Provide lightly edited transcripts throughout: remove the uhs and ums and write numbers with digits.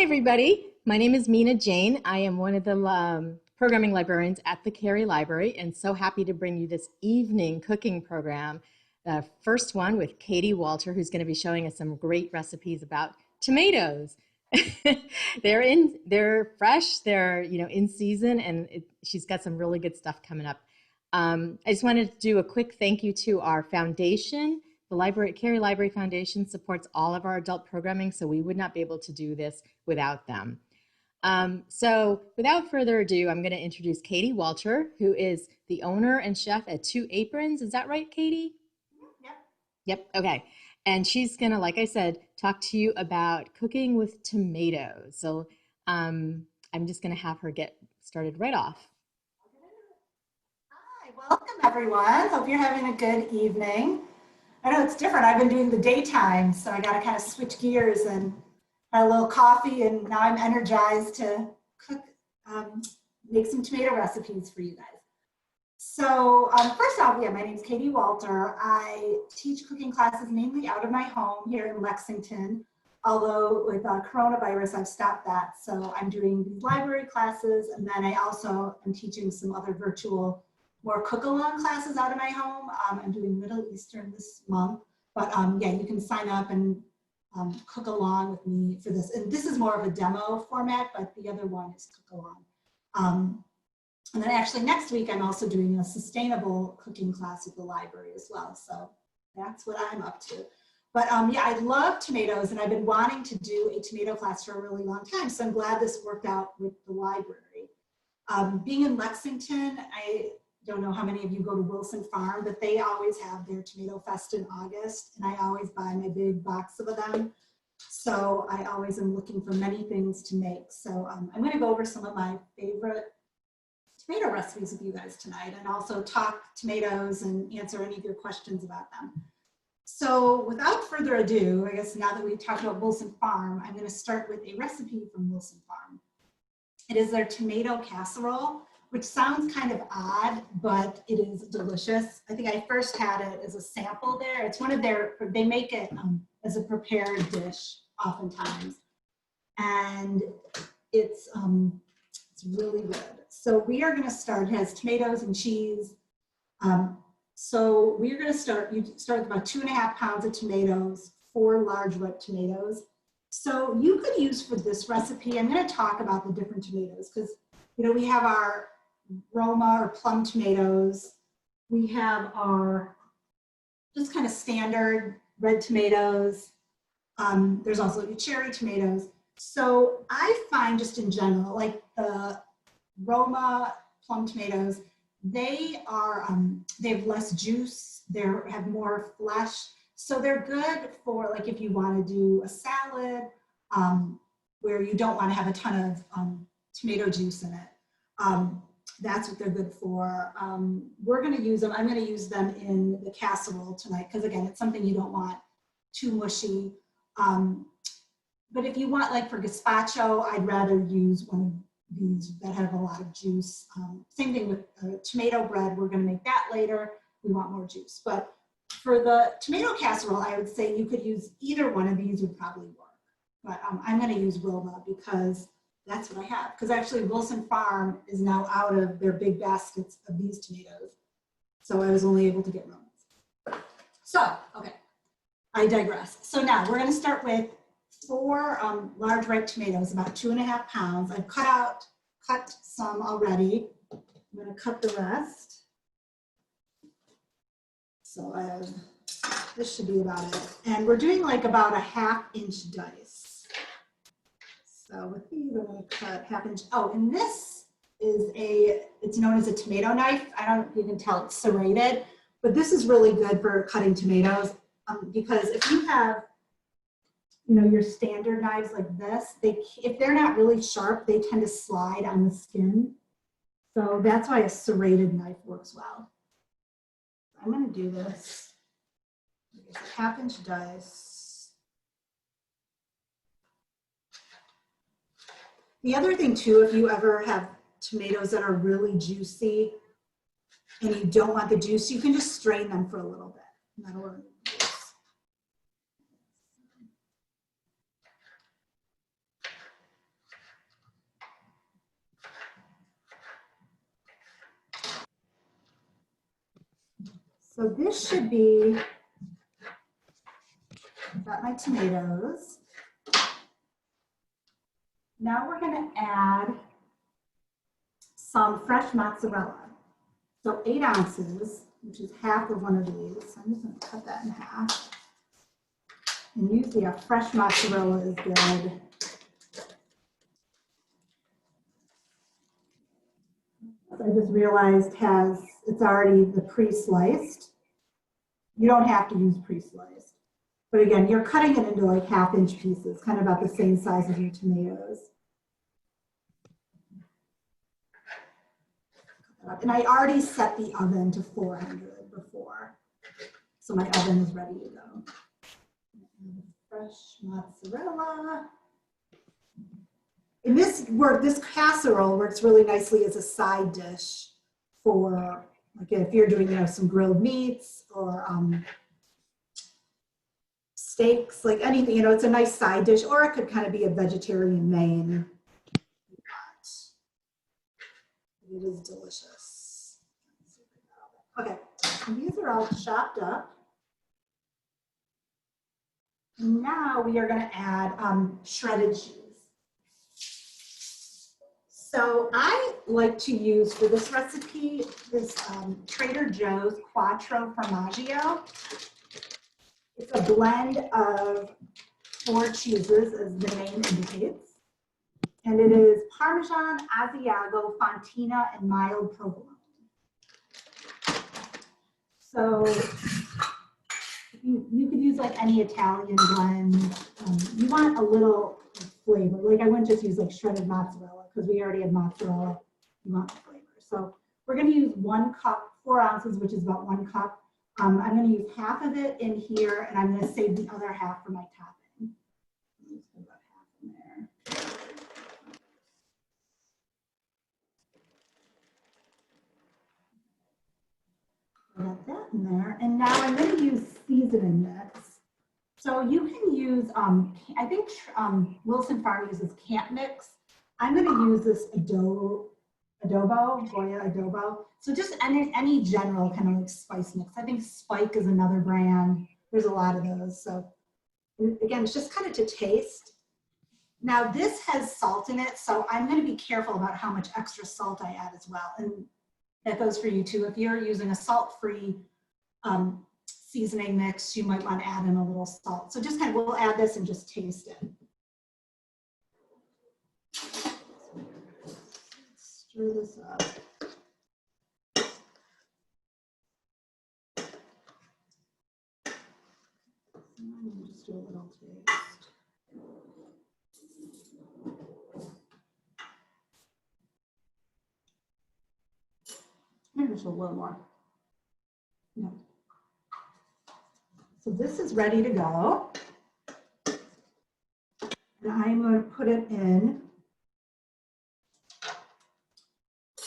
everybody. My name is Mina Jane. I am one of the programming librarians at the Cary Library, and so happy to bring you this evening cooking program. The first one with Katie Walter, who's going to be showing us some great recipes about tomatoes. They're fresh, they're in season, and she's got some really good stuff coming up. I just wanted to do a quick thank you to our foundation. The Cary Library Foundation supports all of our adult programming, so we would not be able to do this without them. So without further ado, I'm going to introduce Katie Walter, who is the owner and chef at Two Aprons. Is that right, Katie? Yep. Okay. And she's going to, like I said, talk to you about cooking with tomatoes. So I'm just going to have her get started right off. Hi, welcome everyone. Hope you're having a good evening. I know it's different. I've been doing the daytime, so I got to kind of switch gears and had a little coffee, and now I'm energized to cook, make some tomato recipes for you guys. So first off, my name's Katie Walter. I teach cooking classes mainly out of my home here in Lexington, although with coronavirus, I've stopped that. So I'm doing these library classes, and then I also am teaching some other virtual, more cook-along classes out of my home. I'm doing Middle Eastern this month, but yeah, you can sign up and cook along with me for this. And this is more of a demo format, but the other one is cook along. And then actually next week, I'm also doing a sustainable cooking class at the library as well. So that's what I'm up to. But yeah, I love tomatoes, and I've been wanting to do a tomato class for a really long time. So I'm glad this worked out with the library. Being in Lexington, I don't know how many of you go to Wilson Farm, but they always have their Tomato Fest in August, and I always buy my big box of them. So I always am looking for many things to make. So I'm going to go over some of my favorite tomato recipes with you guys tonight, and also talk tomatoes and answer any of your questions about them. So without further ado, I guess now that we've talked about Wilson Farm, I'm going to start with a recipe from Wilson Farm. It is their tomato casserole, which sounds kind of odd, but it is delicious. I think I first had it as a sample there. It's one of their, they make it as a prepared dish oftentimes. And it's really good. So we are going to start, it has tomatoes and cheese. So we're going to start, you start with about 2.5 pounds of tomatoes, 4 large red tomatoes. So you could use for this recipe, I'm going to talk about the different tomatoes because, we have our Roma or plum tomatoes. We have our just kind of standard red tomatoes. There's also the cherry tomatoes. So I find just in general, like the Roma plum tomatoes, they have less juice, they have more flesh. So they're good for like if you want to do a salad where you don't want to have a ton of tomato juice in it. That's what they're good for. We're going to use them. I'm going to use them in the casserole tonight because again, it's something you don't want too mushy. But if you want, like for gazpacho, I'd rather use one of these that have a lot of juice. Same thing with tomato bread. We're going to make that later. We want more juice. But for the tomato casserole, I would say you could use either one of these would probably work. But I'm going to use Roma because that's what I have. Because actually Wilson Farm is now out of their big baskets of these tomatoes. So I was only able to get Romas. So, okay, I digress. So now we're going to start with 4 large red tomatoes, about 2.5 pounds. I've cut some already. I'm going to cut the rest. So this should be about it. And we're doing like about a 1/2 inch dice. So with these, I'm going to cut 1/2 inch. Oh, and this is it's known as a tomato knife. I don't know if you can tell it's serrated, but this is really good for cutting tomatoes because if you have, your standard knives like this, if they're not really sharp, they tend to slide on the skin. So that's why a serrated knife works well. I'm going to do this. It's a 1/2 inch dice. The other thing too, if you ever have tomatoes that are really juicy and you don't want the juice, you can just strain them for a little bit. And that'll remove the juice. So this should be, got my tomatoes. Now we're going to add some fresh mozzarella. So 8 ounces, which is half of one of these. So I'm just going to cut that in half. And usually a fresh mozzarella is good. I just realized it's already the pre-sliced. You don't have to use pre-sliced. But again, you're cutting it into like 1/2-inch pieces, kind of about the same size as your tomatoes. And I already set the oven to 400 before. So my oven is ready to go. Fresh mozzarella. And this casserole works really nicely as a side dish for, like, if you're doing, some grilled meats or steaks, like anything, it's a nice side dish, or it could kind of be a vegetarian main. It is delicious. Okay, so these are all chopped up. Now we are going to add shredded cheese. So I like to use for this recipe this Trader Joe's Quattro Formaggio. It's a blend of 4 cheeses, as the name indicates. And it is Parmesan, Asiago, Fontina, and mild provolone. So you could use like any Italian blend. You want a little flavor. Like I wouldn't just use like shredded mozzarella because we already have mozzarella. You want the flavor. So we're going to use 1 cup, 4 ounces, which is about 1 cup. I'm going to use half of it in here, and I'm going to save the other half for my topping. Just put about half in there. I got that in there, and now I'm going to use seasoning mix. So you can use, I think Wilson Farm uses camp mix. I'm going to use this Goya adobo. So just any general kind of like spice mix. I think Spike is another brand. There's a lot of those. So again, it's just kind of to taste. Now this has salt in it, so I'm going to be careful about how much extra salt I add as well. And that goes for you too. If you're using a salt-free seasoning mix, you might want to add in a little salt. So just kind of, we'll add this and just taste it. Stir this up. Just do a little taste. Maybe just a little more. No. So this is ready to go. And I'm going to put it in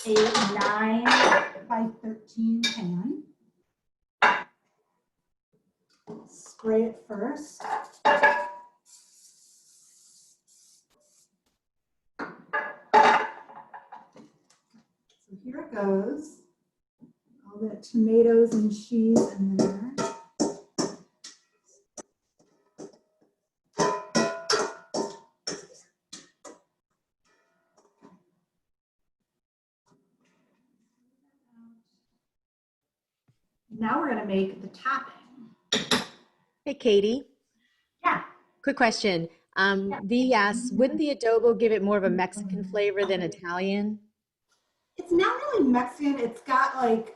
a 9 by 13 pan. Spray it first. So here it goes. All the tomatoes and cheese in there. Now we're going to make the topping. Hey, Katie. Yeah. Quick question. Dee asks, wouldn't the adobo give it more of a Mexican flavor than Italian? It's not really Mexican. It's got like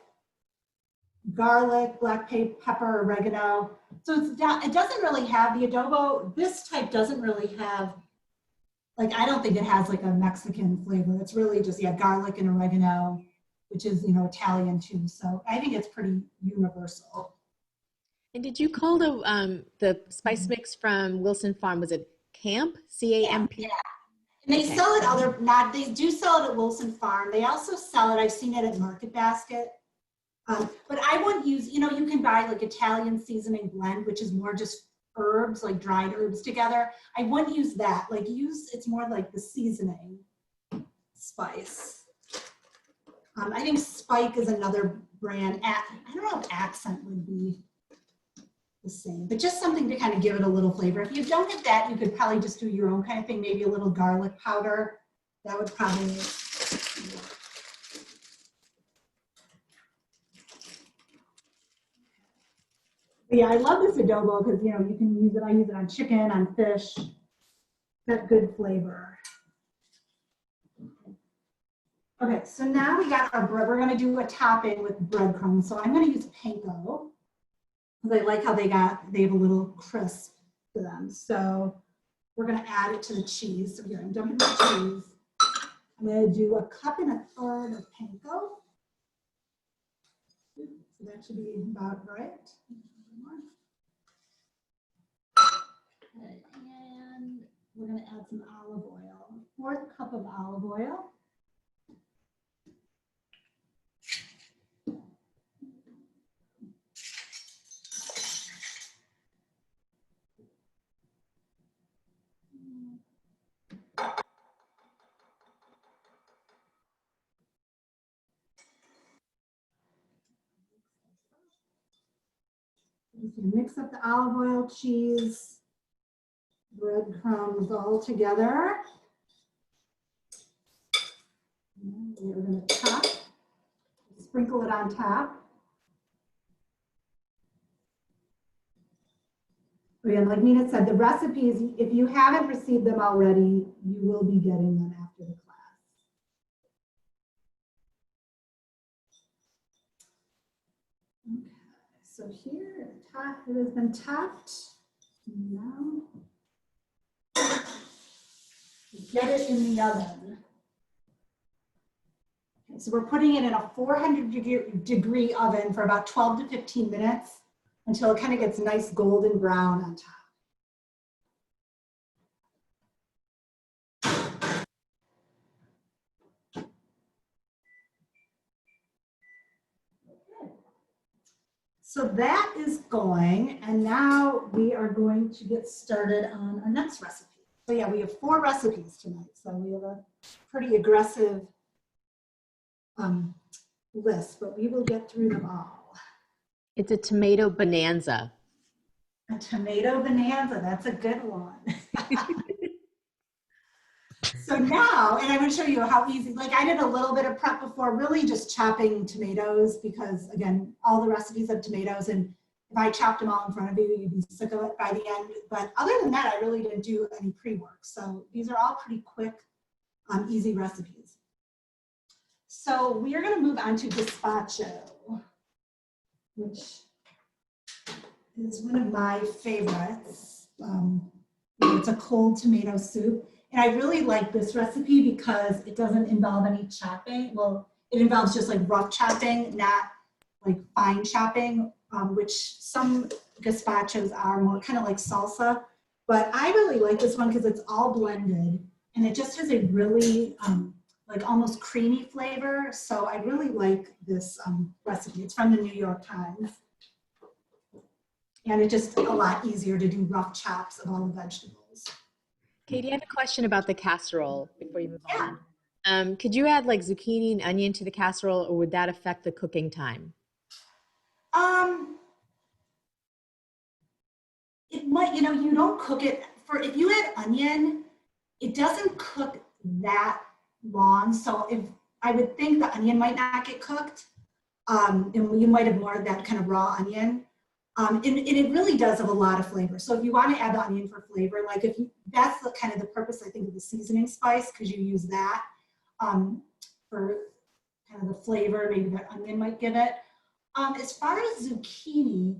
garlic, black pepper, oregano. So it doesn't really have the adobo. This type doesn't really have, like, I don't think it has like a Mexican flavor. It's really just, yeah, garlic and oregano, which is, Italian too. So I think it's pretty universal. And did you call the spice mix from Wilson Farm, was it Camp? C-A-M-P? Yeah. And they sell it they do sell it at Wilson Farm. They also sell it, I've seen it at Market Basket. But I wouldn't use, you can buy like Italian seasoning blend, which is more just herbs, like dried herbs together. I wouldn't use that. It's more like the seasoning spice. I think Spike is another brand. I don't know if accent would be the same, but just something to kind of give it a little flavor. If you don't have that, you could probably just do your own kind of thing, maybe a little garlic powder. That would probably work. But yeah, I love this adobo because, you know, you can use it, I use it on chicken, on fish. Got good flavor. Okay, so now we got our bread. We're going to do a topping with breadcrumbs. So I'm going to use panko because I like how they have a little crisp to them. So we're going to add it to the cheese. So here, I'm dumping the cheese. I'm going to do 1.25 cups of panko. So that should be about right. Okay, and we're going to add some olive oil. 1/4 cup of olive oil. Mix up the olive oil, cheese, breadcrumbs all together. And we're going to top, sprinkle it on top. Again, like Nina said, the recipes, if you haven't received them already, you will be getting them after the class. Okay, so here, it has been topped. Now, get it in the oven. Okay, so we're putting it in a 400-degree oven for about 12 to 15 minutes until it kind of gets nice golden brown on top. So that is going, and now we are going to get started on our next recipe. So yeah, we have 4 recipes tonight, so we have a pretty aggressive list, but we will get through them all. It's a tomato bonanza. A tomato bonanza, that's a good one. So now, and I'm going to show you how easy, like I did a little bit of prep before, really just chopping tomatoes because again, all the recipes have tomatoes, and if I chopped them all in front of you, you'd be sick of it by the end. But other than that, I really didn't do any pre-work. So these are all pretty quick, easy recipes. So we are going to move on to gazpacho, which is one of my favorites. It's a cold tomato soup. And I really like this recipe because it doesn't involve any chopping. Well, it involves just like rough chopping, not like fine chopping, which some gazpachos are more kind of like salsa. But I really like this one because it's all blended and it just has a really like almost creamy flavor. So I really like this recipe. It's from the New York Times. And it's just a lot easier to do rough chops of all the vegetables. Katie, I have a question about the casserole before you move on. Could you add like zucchini and onion to the casserole, or would that affect the cooking time? It might, you know, you don't cook it for, if you add onion, it doesn't cook that long. So if I would think the onion might not get cooked, and you might have more of that kind of raw onion. And it really does have a lot of flavor. So if you want to add the onion for flavor, like if you, that's the kind of the purpose, I think, of the seasoning spice, because you use that for kind of the flavor, maybe that onion might give it. As far as zucchini,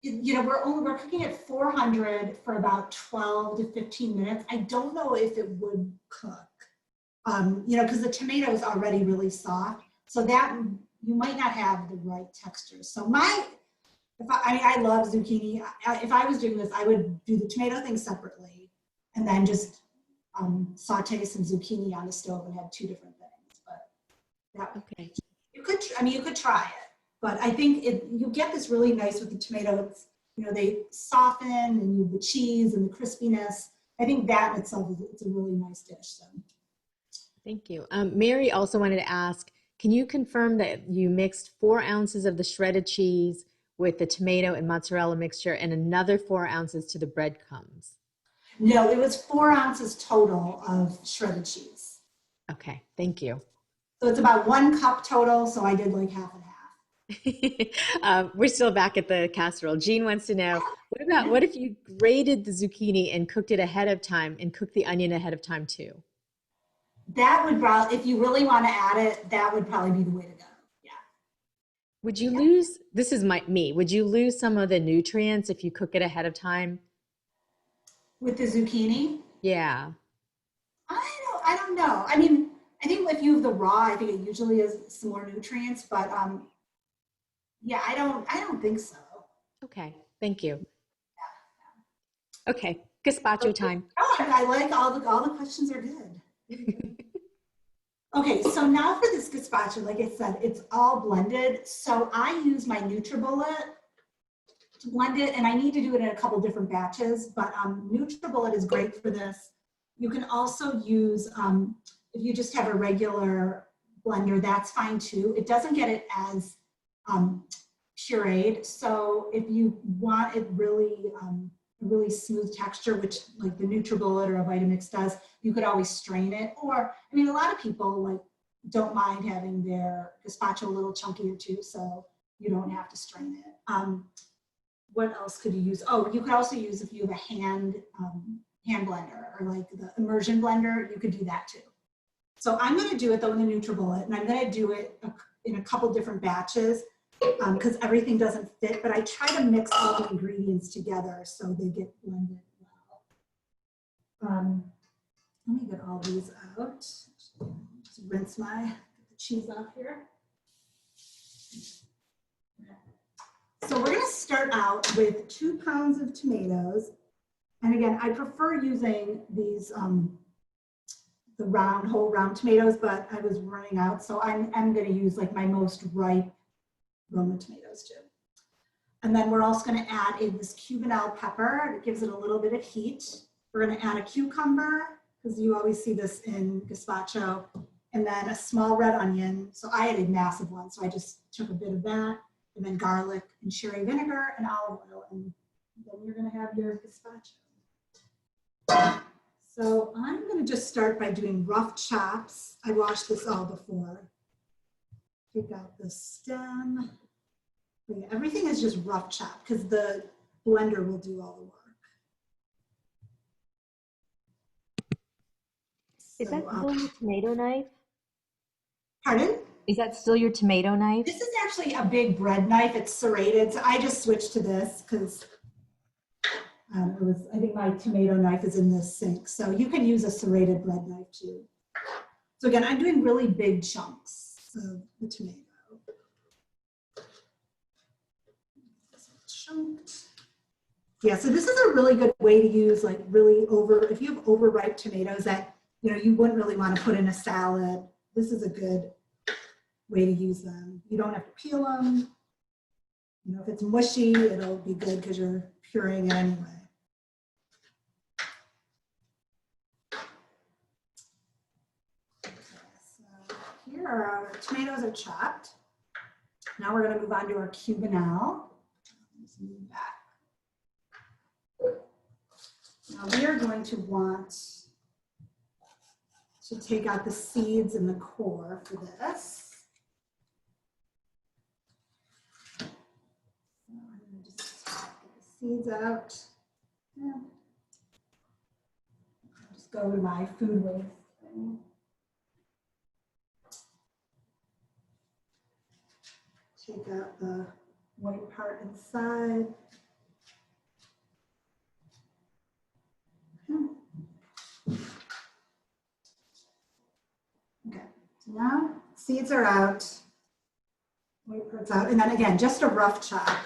you know, we're cooking at 400 for about 12 to 15 minutes. I don't know if it would cook, you know, because the tomato is already really soft. So that you might not have the right texture. So I love zucchini. If I was doing this, I would do the tomato thing separately and then just saute some zucchini on the stove and have 2 different things. But that, Okay. you could try it. But I think you get this really nice with the tomato. It's, you know, they soften and you have the cheese and the crispiness. I think that in itself it's a really nice dish. So. Thank you. Mary also wanted to ask, Can you confirm that you mixed 4 ounces of the shredded cheese with the tomato and mozzarella mixture and another 4 ounces to the breadcrumbs? No, it was 4 ounces total of shredded cheese. Okay, thank you. So it's about 1 cup total, so I did like half and half. We're still back at the casserole. Jean wants to know, what if you grated the zucchini and cooked it ahead of time and cooked the onion ahead of time too? That would probably, if you really want to add it, that would probably be the way to go. Yeah. Would you lose, this is me, would you lose some of the nutrients if you cook it ahead of time? With the zucchini, Yeah. I don't know. I mean, I think if you have the raw, I think it usually has some more nutrients, but yeah, I don't think so. Okay, thank you. Okay, gazpacho time. Oh, I like all the questions are good. Okay, so now for this gazpacho, like I said, it's all blended. So I use my NutriBullet to blend it, and I need to do it in a couple different batches, but NutriBullet is great for this. You can also use, if you just have a regular blender, that's fine too. It doesn't get it as pureed. So if you want it really, really smooth texture, which like the NutriBullet or a Vitamix does, you could always strain it. Or, I mean, a lot of people like don't mind having their gazpacho a little chunkier too, so you don't have to strain it. What else could you use? Oh, you could also use, if you have a hand blender or like the immersion blender, you could do that too. So I'm going to do it though in the NutriBullet, and I'm going to do it in a couple different batches because everything doesn't fit, but I try to mix all the ingredients together so they get blended well. Let me get all these out. Just rinse the cheese off here. So we're going to start out with 2 pounds of tomatoes. And again, I prefer using these, the whole round tomatoes, but I was running out. So I'm going to use like my most ripe Roma tomatoes too. And then we're also going to add this Cubanelle pepper. It gives it a little bit of heat. We're going to add a cucumber, because you always see this in gazpacho. And then a small red onion. So I had a massive one, so I just took a bit of that. And then garlic and sherry vinegar and olive oil. And then you're going to have your gazpacho. So I'm going to just start by doing rough chops. I washed this all before. Take out the stem. Yeah, everything is just rough chop because the blender will do all the work. Is that still your tomato knife? Pardon? Is that still your tomato knife? This is actually a big bread knife. It's serrated. So I just switched to this because I think my tomato knife is in this sink. So you can use a serrated bread knife too. So again, I'm doing really big chunks of the tomato. Chunked. Yeah, so this is a really good way to use like if you have overripe tomatoes that you wouldn't really want to put in a salad. This is a good way to use them. You don't have to peel them. If it's mushy, it'll be good because you're pureeing it anyway. Okay, so here our tomatoes are chopped. Now we're going to move on to our Cubanelle. Let's move back. Now we are going to want to take out the seeds and the core for this. So I'm going to just get the seeds out. Yeah. I'll just go to my food waste thing. Take out the white part inside. Okay, so now seeds are out, white part's out, and then again, just a rough chop.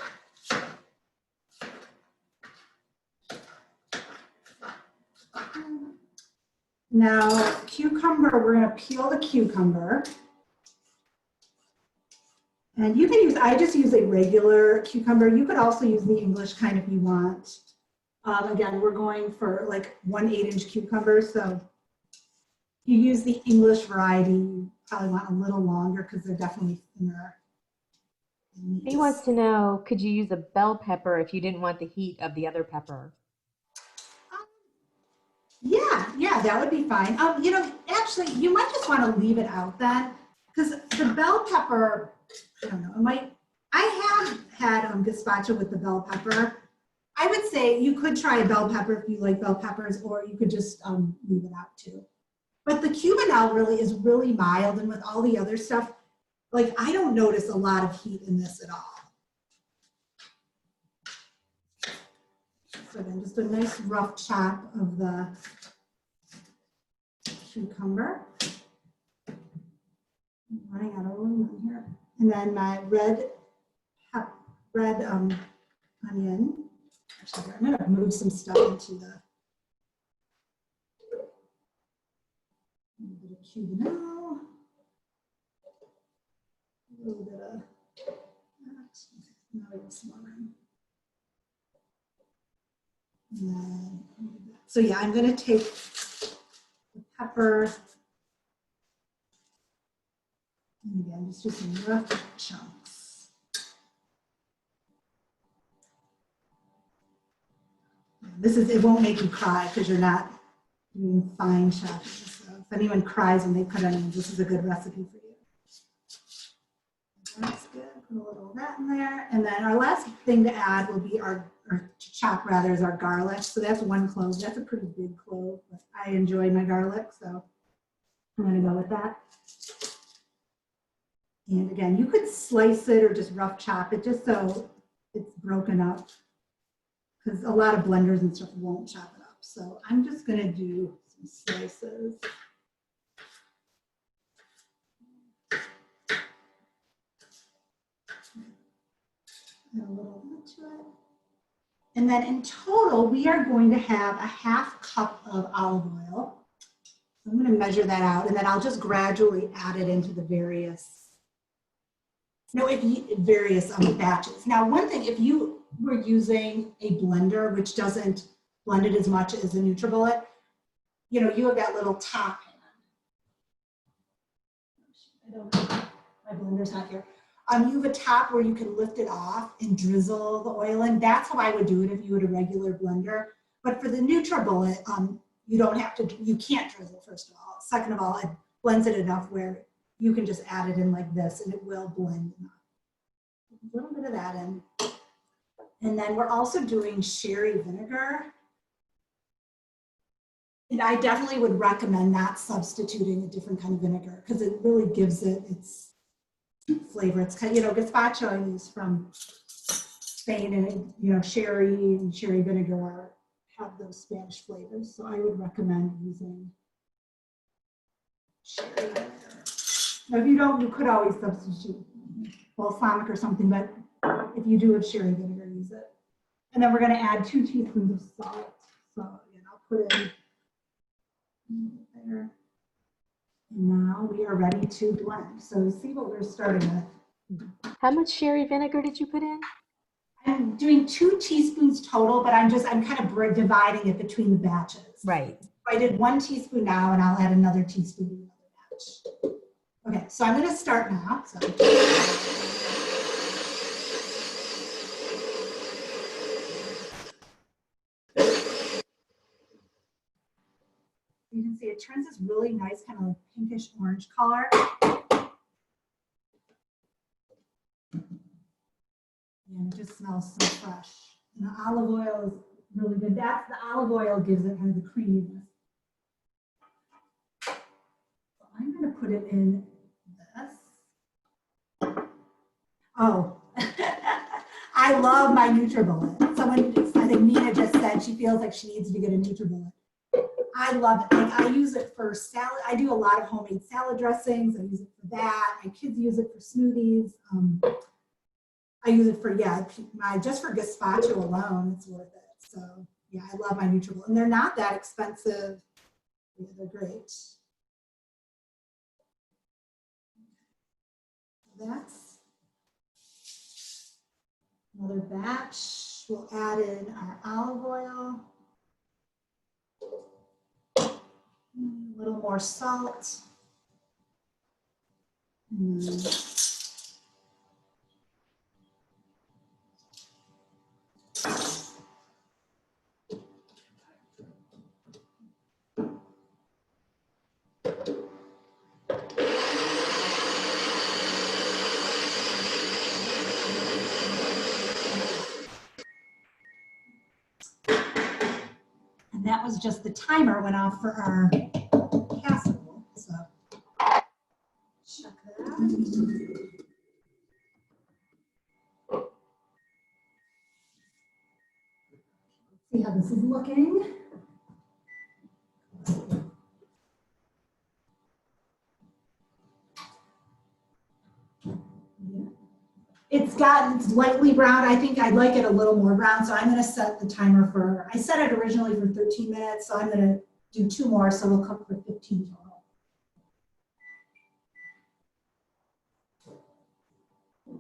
Now, cucumber, we're going to peel the cucumber. And you can use, I just use a regular cucumber. You could also use the English kind if you want. Again, we're going for like 1 8-inch cucumber, so you use the English variety, you probably want a little longer because they're definitely thinner. He wants to know, could you use a bell pepper if you didn't want the heat of the other pepper? Yeah, that would be fine. You know, actually, you might just want to leave it out then, because the bell pepper, I don't know, it might, I have had gazpacho with the bell pepper. I would say you could try a bell pepper if you like bell peppers, or you could just leave it out too. But the Cubanelle really is really mild, and with all the other stuff, like I don't notice a lot of heat in this at all. So then just a nice rough chop of the cucumber. I'm running out of room here. And then my red onion. Actually, I'm gonna move some stuff into the a little bit of Cubanelle, a little bit of that. Now we have some more room. And then, so yeah, I'm gonna take the pepper. And again, just do some rough chunks. This is, it won't make you cry because you're not doing fine chopping. So if anyone cries when they put onions, this is a good recipe for you. That's good. Put a little of that in there. And then our last thing to add will be or to chop rather, is our garlic. So that's 1 clove. That's a pretty big clove, but I enjoy my garlic, so I'm gonna go with that. And again, you could slice it or just rough chop it just so it's broken up, because a lot of blenders and stuff won't chop it up. So I'm just gonna do some slices. Add a little bit to it. And then in total, we are going to have a 1/2 cup of olive oil. So I'm gonna measure that out, and then I'll just gradually add it into the various batches. Now, one thing, if you were using a blender, which doesn't blend it as much as a NutriBullet, you know, you have that little top hand. I don't know, my blender's not here. You have a top where you can lift it off and drizzle the oil in. That's how I would do it if you had a regular blender. But for the NutriBullet, you don't have to, you can't drizzle, first of all. Second of all, it blends it enough where you can just add it in like this and it will blend enough. A little bit of that in. And then we're also doing sherry vinegar. And I definitely would recommend not substituting a different kind of vinegar because it really gives it its flavor. It's kind of, you know, gazpacho is from Spain, and you know, sherry and sherry vinegar have those Spanish flavors. So I would recommend using sherry vinegar. Now, if you don't, you could always substitute balsamic or something, but if you do have sherry vinegar, use it. And then we're going to add 2 teaspoons of salt. So again, I'll put it in there. And now we are ready to blend. So see what we're starting with. How much sherry vinegar did you put in? I'm doing 2 teaspoons total, but I'm kind of dividing it between the batches. Right. I did 1 teaspoon now, and I'll add another teaspoon to another batch. Okay, so I'm going to start now. So. You can see it turns this really nice kind of pinkish orange color. And it just smells so fresh. And the olive oil is really good. That's the olive oil gives it kind of the creaminess. So I'm going to put it in this. Oh, I love my NutriBullet. Someone, I think Nina just said she feels like she needs to get a NutriBullet. I love it. Like, I use it for salad. I do a lot of homemade salad dressings. I use it for that. My kids use it for smoothies. I use it for, just for gazpacho alone, it's worth it. So yeah, I love my NutriBullet. And they're not that expensive. Yeah, they're great. That's another batch. We'll add in our olive oil. A little more salt. Mm. And that was just the timer went off for our casserole. So check that. See how this is looking. It's lightly brown. I think I'd like it a little more brown, so I'm going to set the timer for, I set it originally for 13 minutes, so I'm going to do 2 more, so we'll cook for 15 total. Okay.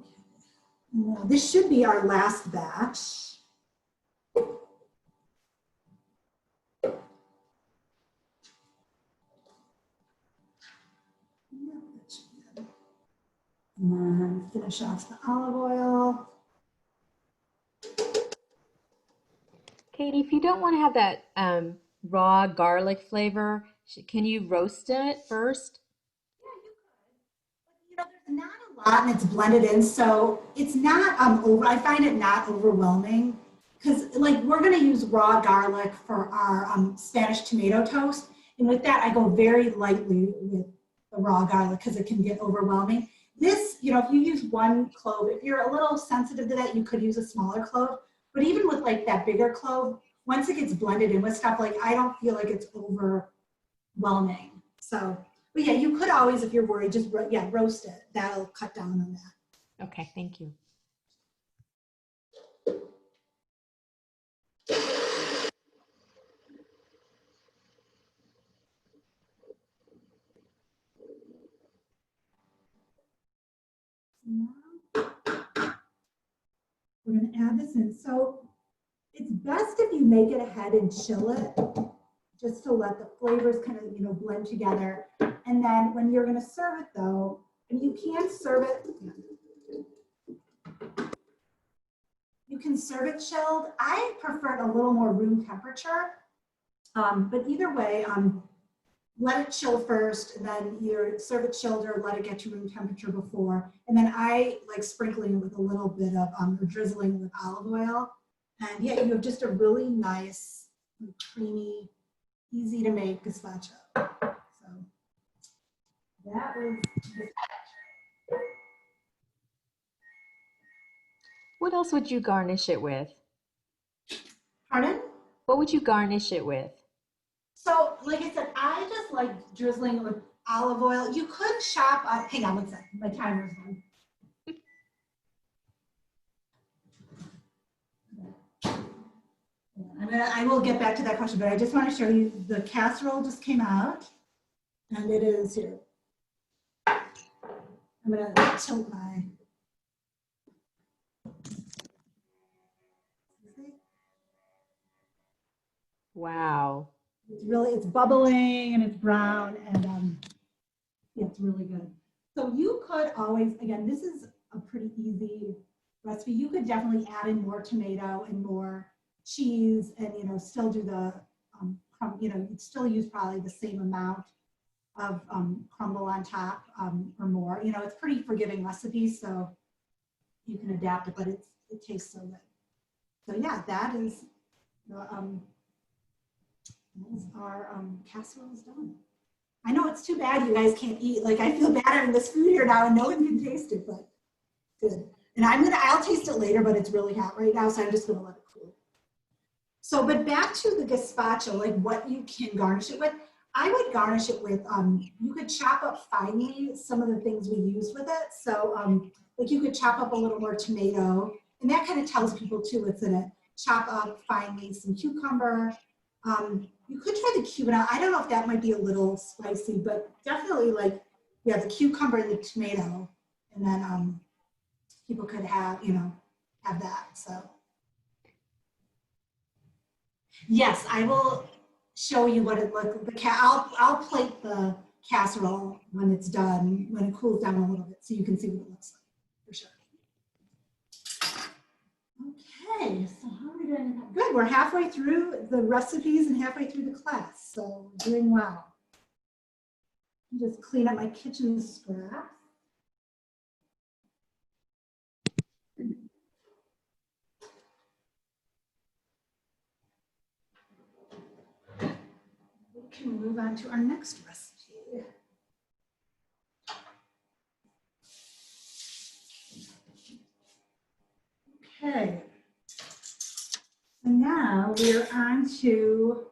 Now, this should be our last batch. And then finish off the olive oil. Katie, if you don't want to have that raw garlic flavor, can you roast it first? You know, there's not a lot and it's blended in, so it's not over. I find it not overwhelming because, like, we're going to use raw garlic for our Spanish tomato toast, and with that, I go very lightly with the raw garlic because it can get overwhelming. This, you know, if you use 1 clove, if you're a little sensitive to that, you could use a smaller clove. But even with like that bigger clove, once it gets blended in with stuff, like I don't feel like it's overwhelming. So, but yeah, you could always, if you're worried, just roast it. That'll cut down on that. Okay, thank you. Now, we're going to add this in. So it's best if you make it ahead and chill it, just to let the flavors kind of, you know, blend together. And then when you're going to serve it though, and you can serve it, you can serve it chilled. I prefer it a little more room temperature, but either way, let it chill first, and then you serve it chilled or let it get to room temperature before. And then I like sprinkling it with a little bit of, or drizzling it with olive oil. And yeah, you have just a really nice, creamy, easy to make gazpacho. So that was gazpacho. What else would you garnish it with? Pardon? What would you garnish it with? So, like I said, I just like drizzling it with olive oil. You could chop up, hang on one second, my timer's on. I will get back to that question, but I just want to show you the casserole just came out, and it is here. I'm going to tilt my. Wow. It's bubbling and it's brown, and yeah, it's really good. So you could always, again, this is a pretty easy recipe. You could definitely add in more tomato and more cheese, and you know, still do the you know, you'd still use probably the same amount of crumble on top, or more. You know, it's pretty forgiving recipe, so you can adapt it, but it tastes so good. So yeah, that is the our casserole is done. I know it's too bad you guys can't eat. Like, I feel bad having this food here now and no one can taste it, but good. And I'll taste it later, but it's really hot right now, so I'm just gonna let it cool. So, but back to the gazpacho, like what you can garnish it with. I would garnish it with, you could chop up finely some of the things we use with it. So like you could chop up a little more tomato, and that kind of tells people too what's in it. Chop up finely some cucumber. You could try the Cuban. I don't know if that might be a little spicy, but definitely like, yeah, the cucumber and the tomato, and then people could have, you know, have that. So yes, I will show you what it looks like. I'll plate the casserole when it's done, when it cools down a little bit, so you can see what it looks like for sure. Okay, so how are we doing? Good, we're halfway through the recipes and halfway through the class, so we're doing well. Just clean up my kitchen scraps. We can move on to our next recipe. Okay, so now we're on to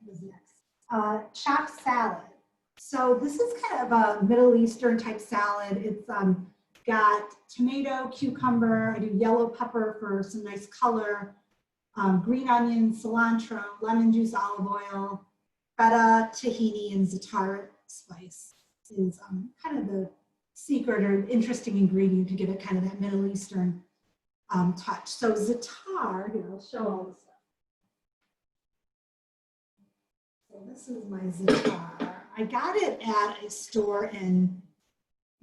what's next? Chopped salad. So this is kind of a Middle Eastern type salad. It's got tomato, cucumber, I do yellow pepper for some nice color, green onion, cilantro, lemon juice, olive oil, feta, tahini, and za'atar spice is kind of the secret or interesting ingredient to give it kind of that Middle Eastern touch. So za'atar, here, I'll show all this stuff. So this is my za'atar. I got it at a store in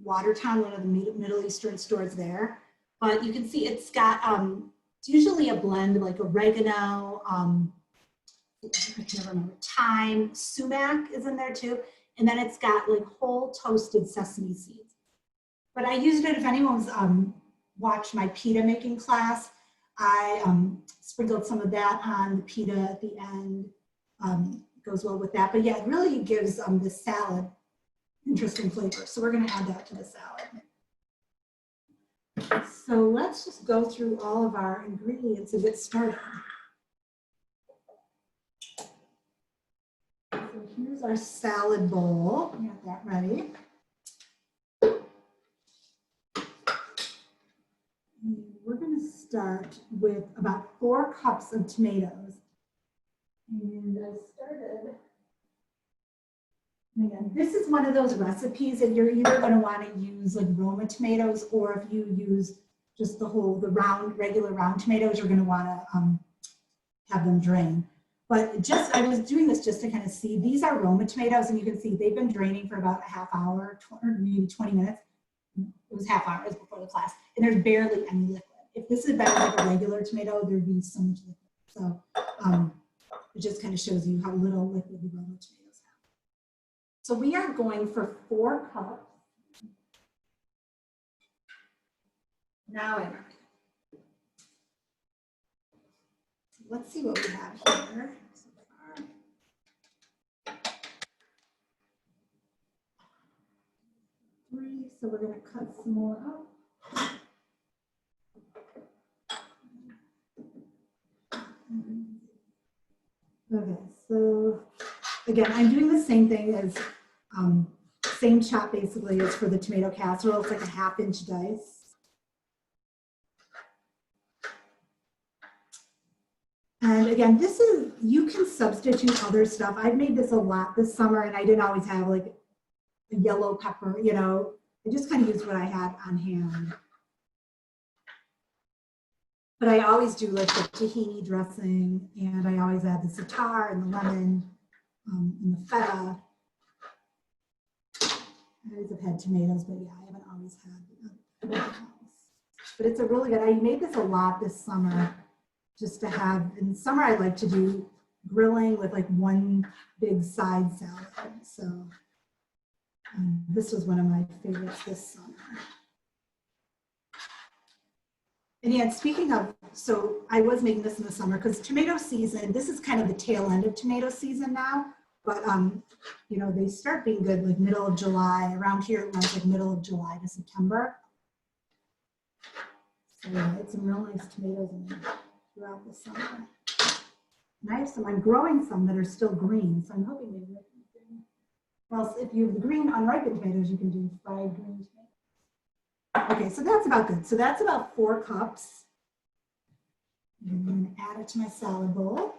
Watertown, one of the Middle Eastern stores there. But you can see it's got, it's usually a blend of like oregano, I can't remember, thyme, sumac is in there too. And then it's got like whole toasted sesame seeds. But I used it, if anyone's watched my pita making class, I sprinkled some of that on the pita at the end. Goes well with that, but yeah, it really gives the salad interesting flavor. So we're going to add that to the salad. So let's just go through all of our ingredients and get started. So here's our salad bowl. We got that ready. And we're going to start with about 4 cups of tomatoes. And I started, and again, this is one of those recipes that you're either going to want to use like Roma tomatoes, or if you use just the round, regular round tomatoes, you're going to want to have them drain. But just, I was doing this just to kind of see, these are Roma tomatoes, and you can see they've been draining for about a half hour, or maybe 20 minutes. It was half hour, it was before the class, and there's barely any liquid. If this had been like a regular tomato, there'd be so much liquid. So, it just kind of shows you how little liquid the Roma tomatoes have. So we are going for 4 cups. Now I'm ready. Let's see what we have here so far. 3, so we're going to cut some more up. Okay, so again, I'm doing the same thing as, same chop basically as for the tomato casserole. It's like a 1/2 inch dice. And again, this is, you can substitute other stuff. I've made this a lot this summer, and I didn't always have like a yellow pepper, you know, I just kind of used what I had on hand. But I always do like the tahini dressing, and I always add the za'atar and the lemon and the feta. I always have had tomatoes, but yeah, I haven't always had everything else. But it's a really good, I made this a lot this summer just to have, in summer I like to do grilling with like one big side salad. So this was one of my favorites this summer. And yeah, speaking of, so I was making this in the summer because tomato season, this is kind of the tail end of tomato season now, but you know, they start being good like middle of July. Around here it runs like middle of July to September. So yeah, it's some real nice tomatoes in there throughout the summer. And I have some, I'm growing some that are still green, so I'm hoping they will be green. Well, if you have the green unripened tomatoes, you can do fried green tomatoes. Okay, so that's about good. So that's about 4 cups. I'm going to add it to my salad bowl.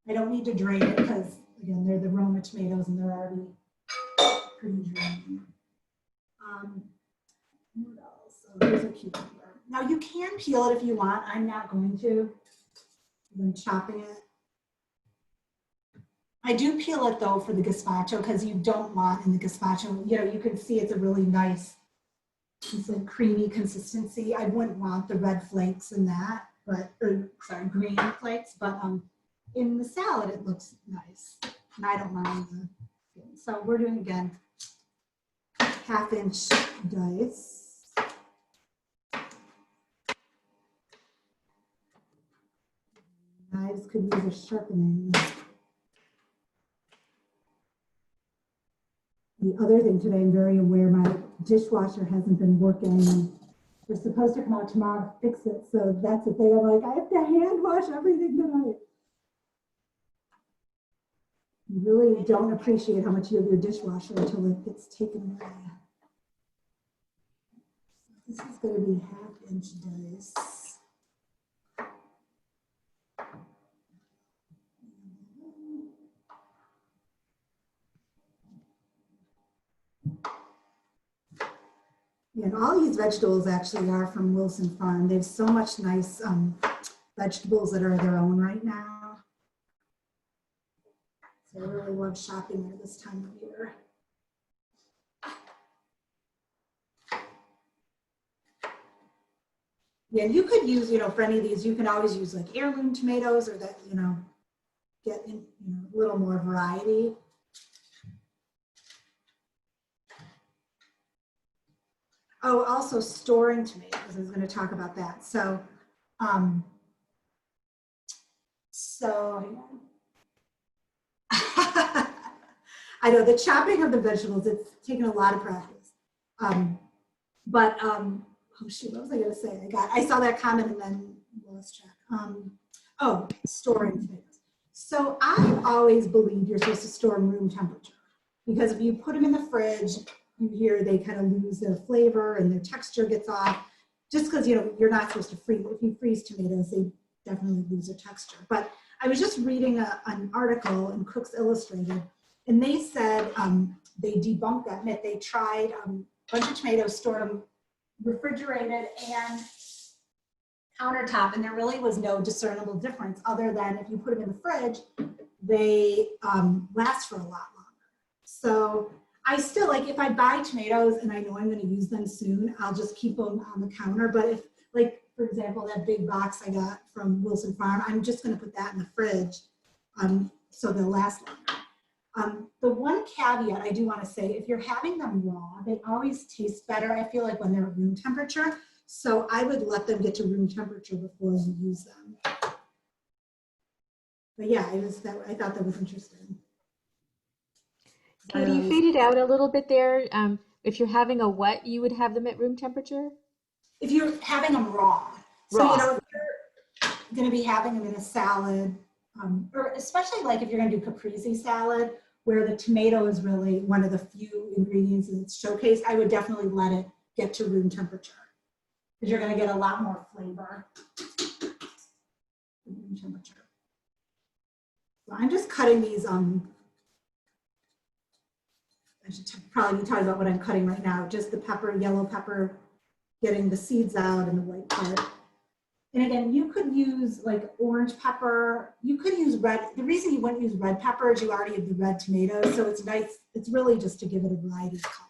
I don't need to drain it because, again, they're the Roma tomatoes and they're already pretty drained. What else? So here's a cucumber. Now you can peel it if you want. I'm not going to. I'm chopping it. I do peel it though for the gazpacho because you don't want in the gazpacho, you know, you can see it's a really nice, it's a creamy consistency. I wouldn't want the red flakes in that, but, or, sorry, green flakes, but in the salad it looks nice. And I don't mind the, so we're doing again, 1/2 inch dice. Knives could use a sharpening. The other thing today, I'm very aware my dishwasher hasn't been working. We're supposed to come out tomorrow to fix it. So that's the thing. I'm like, I have to hand wash everything tonight. You really don't appreciate how much you have your dishwasher until it gets taken away. This is going to be 1/2 inch dice. Yeah, and all these vegetables actually are from Wilson Farm. They have so much nice vegetables that are their own right now. So I really love shopping there this time of year. Yeah, you could use, you know, for any of these, you can always use like heirloom tomatoes or that, you know, get in, you know, a little more variety. Oh, also storing tomatoes. I was going to talk about that. So, I know the chopping of the vegetables, it's taken a lot of practice. Oh shoot, what was I going to say? I saw that comment and then lost track. Oh, storing tomatoes. So I've always believed you're supposed to store them room temperature because if you put them in the fridge, you hear they kind of lose their flavor and their texture gets off. Just because, you know, you're not supposed to freeze. If you freeze tomatoes, they definitely lose their texture. But I was just reading an article in Cooks Illustrated, and they said they debunked that myth. They tried a bunch of tomatoes, stored them refrigerated and countertop, and there really was no discernible difference other than if you put them in the fridge, they last for a lot longer. So I still, like, if I buy tomatoes and I know I'm going to use them soon, I'll just keep them on the counter. But if, like, for example, that big box I got from Wilson Farm, I'm just going to put that in the fridge so they'll last longer. The one caveat I do want to say, if you're having them raw, they always taste better, I feel like, when they're at room temperature. So I would let them get to room temperature before you use them. But yeah, I thought that was interesting. Katie, you faded out a little bit there. If you're having a what, you would have them at room temperature? If you're having them raw. So, you know, if you're going to be having them in a salad, or especially like if you're going to do caprese salad, where the tomato is really one of the few ingredients in its showcase, I would definitely let it get to room temperature because you're going to get a lot more flavor at room temperature. So I'm just cutting these. I should probably be talking about what I'm cutting right now. Just the pepper, yellow pepper, getting the seeds out and the white part. And again, you could use like orange pepper. You could use red. The reason you wouldn't use red pepper is you already have the red tomatoes. So it's nice. It's really just to give it a variety of color.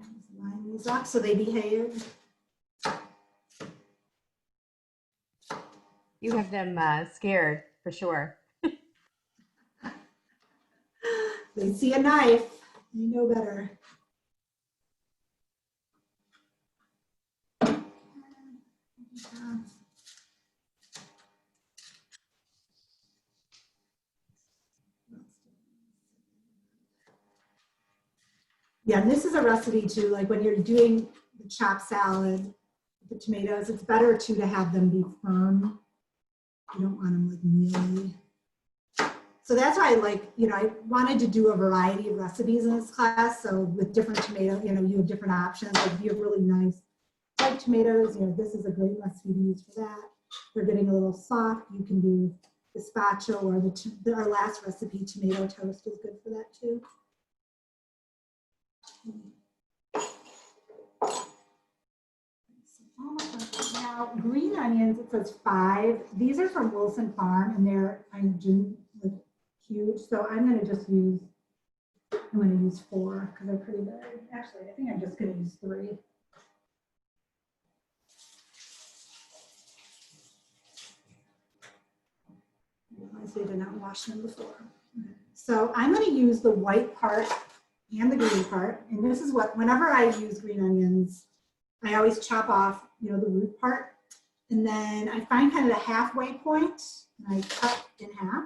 Just line these up so they behave. You have them scared for sure. They see a knife, they know better. Yeah, and this is a recipe too, like when you're doing the chopped salad, the tomatoes, it's better too to have them be firm. You don't want them like mealy. So that's why I like, you know, I wanted to do a variety of recipes in this class. So with different tomato, you know, you have different options. Like if you have really nice white tomatoes, you know, this is a great recipe to use for that. If they're getting a little soft, you can do gazpacho, or our last recipe, tomato toast, is good for that too. Now, green onions, it says 5. These are from Wilson Farm, and they're kind of like huge. So I'm going to use 4 because they're pretty big. Actually, I think I'm just going to use 3. I did not wash them before. So I'm going to use the white part and the green part. And this is what, whenever I use green onions, I always chop off, the root part. And then I find kind of the halfway point, and I cut in half.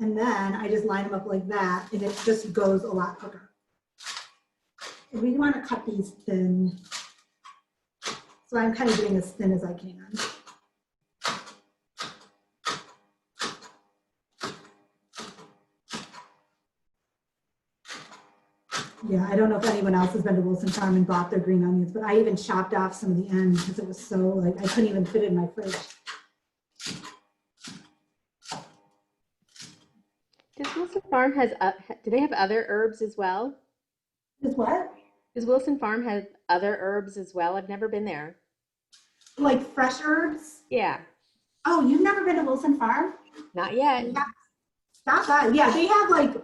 And then I just line them up like that, and it just goes a lot quicker. And we want to cut these thin. So I'm kind of doing as thin as I can. Yeah, I don't know if anyone else has been to Wilson Farm and bought their green onions, but I even chopped off some of the ends because it was so, like, I couldn't even fit it in my fridge. Does Wilson Farm do they have other herbs as well? Is what? Does Wilson Farm have other herbs as well? I've never been there. Like fresh herbs? Yeah. Oh, you've never been to Wilson Farm? Not yet. Yeah. Stop by. Yeah, they have like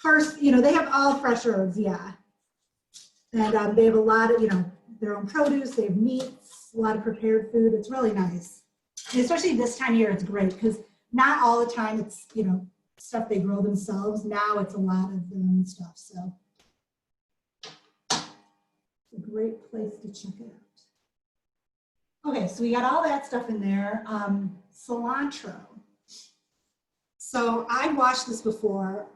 they have all fresh herbs, yeah. And they have a lot of, their own produce, they have meats, a lot of prepared food. It's really nice. And especially this time of year, it's great because not all the time it's, stuff they grow themselves. Now it's a lot of their own stuff. So it's a great place to check it out. Okay, so we got all that stuff in there. Cilantro. So I washed this before.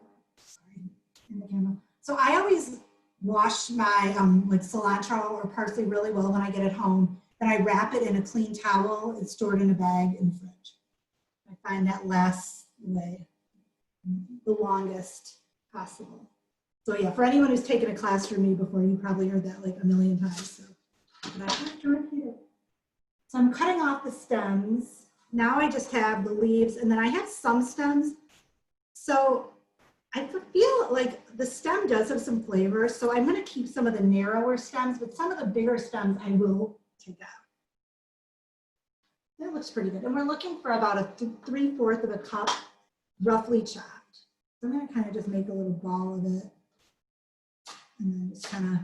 In the camera. So I always wash my like cilantro or parsley really well when I get it home. Then I wrap it in a clean towel and store it in a bag in the fridge. I find that lasts the longest possible. So yeah, for anyone who's taken a class from me before, you probably heard that like a million times. So, but I have to repeat it. So I'm cutting off the stems. Now I just have the leaves, and then I have some stems. So I feel like the stem does have some flavor, so I'm going to keep some of the narrower stems, but some of the bigger stems I will take out. That looks pretty good. And we're looking for about a 3/4 of a cup, roughly chopped. So I'm going to kind of just make a little ball of it, and then just kind of.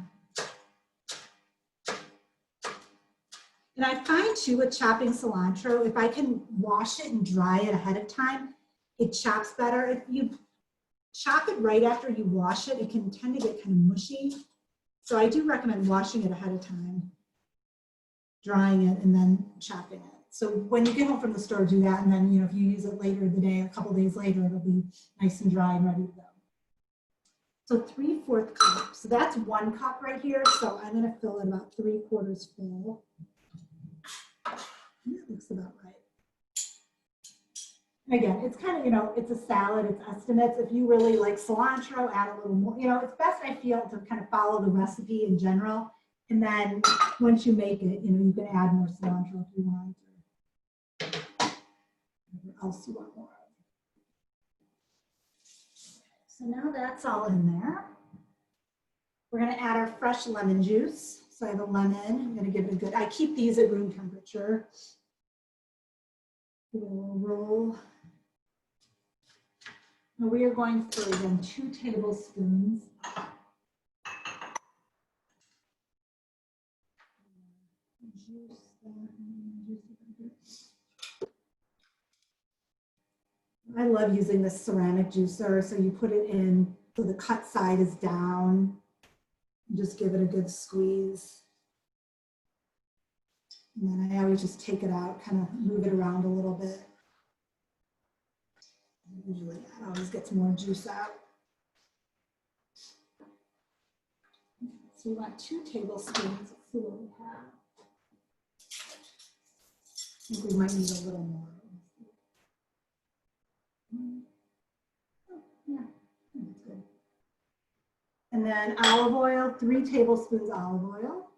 And I find too with chopping cilantro, if I can wash it and dry it ahead of time, it chops better. If you chop it right after you wash it, it can tend to get kind of mushy. So I do recommend washing it ahead of time, drying it, and then chopping it. So when you get home from the store, do that. And then, if you use it later in the day, a couple days later, it'll be nice and dry and ready to go. So 3/4 cup. So that's 1 cup right here. So I'm going to fill it about 3/4 full. That looks about right. Again, it's kind of, it's a salad, it's estimates. If you really like cilantro, add a little more. It's best, I feel, to kind of follow the recipe in general. And then once you make it, you can add more cilantro if you want, or whatever else you want more of. So now that's all in there. We're going to add our fresh lemon juice. So I have a lemon. I'm going to give it a good, I keep these at room temperature. Give it a little roll. Now we are going for, again, 2 tablespoons. I love using this ceramic juicer. So you put it in, so the cut side is down. Just give it a good squeeze. And then I always just take it out, kind of move it around a little bit. Usually that always gets more juice out. So we want 2 tablespoons. Let's see what we have. I think we might need a little more. Oh, yeah, that's good. And then olive oil, 3 tablespoons olive oil.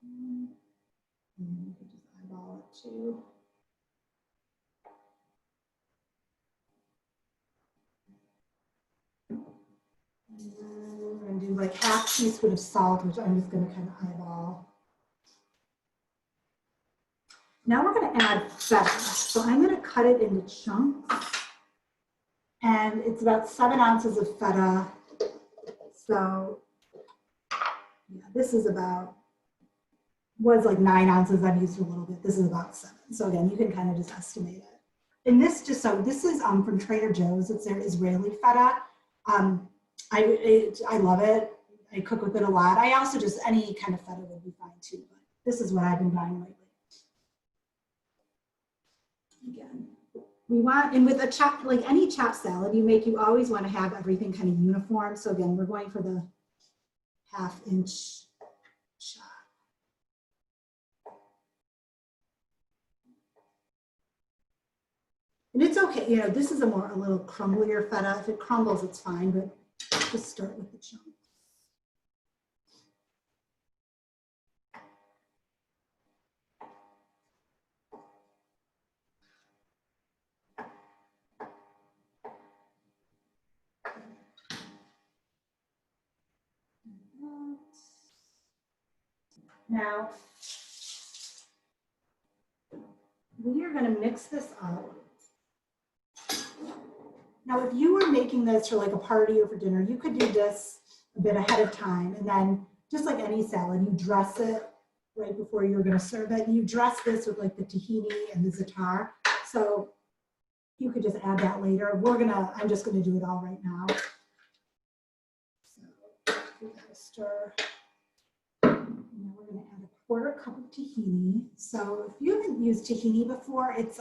And you can just eyeball it too. And then we're going to do like half teaspoon of salt, which I'm just going to kind of eyeball. Now we're going to add feta. So I'm going to cut it into chunks. And it's about 7 ounces of feta. So yeah, this is about, was like 9 ounces. I've used a little bit. This is about 7. So again, you can kind of just estimate it. And this just, so this is from Trader Joe's. It's their Israeli feta. I love it. I cook with it a lot. I also just, any kind of feta would be fine too, but this is what I've been buying lately. Again, we want, and with a chop, like any chopped salad you make, you always want to have everything kind of uniform. So again, we're going for the 1/2 inch chop. And it's okay, you know, this is a little crumblier feta. If it crumbles, it's fine, but just start with the chunk. Now, we are going to mix this up. Now, if you were making this for like a party or for dinner, you could do this a bit ahead of time. And then just like any salad, you dress it right before you're going to serve it. And you dress this with like the tahini and the za'atar. So you could just add that later. I'm just going to do it all right now. So give that a stir. Now we're going to add a 1/4 cup of tahini. So if you haven't used tahini before, it's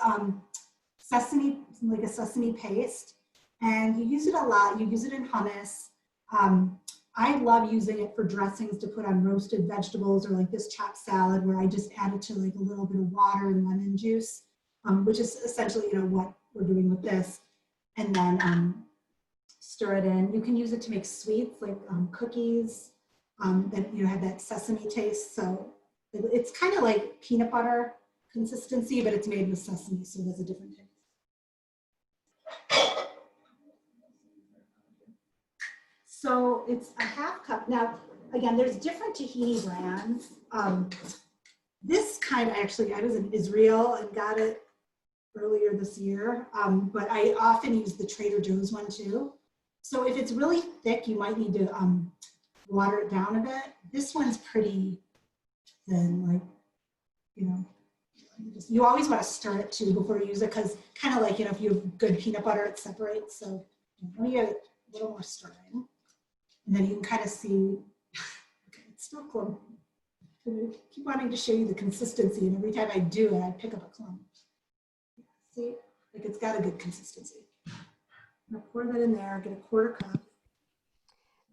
sesame, like a sesame paste. And you use it a lot. You use it in hummus. I love using it for dressings to put on roasted vegetables or like this chopped salad where I just add it to like a little bit of water and lemon juice, which is essentially, you know, what we're doing with this. And then stir it in. You can use it to make sweets like cookies that, you know, have that sesame taste. So it's kind of like peanut butter consistency, but it's made with sesame, so it has a different taste. So it's a 1/2 cup. Now, again, there's different tahini brands. This kind, actually, I was in Israel and got it earlier this year, but I often use the Trader Joe's one too. So if it's really thick, you might need to water it down a bit. This one's pretty thin, like, you know, you always want to stir it too before you use it, because kind of like, you know, if you have good peanut butter, it separates. So let me get a little more stirring. And then you can kind of see, okay, it's still clumpy. I keep wanting to show you the consistency, and every time I do it, I pick up a clump. See, like it's got a good consistency. I'm gonna pour that in there, get a 1/4 cup.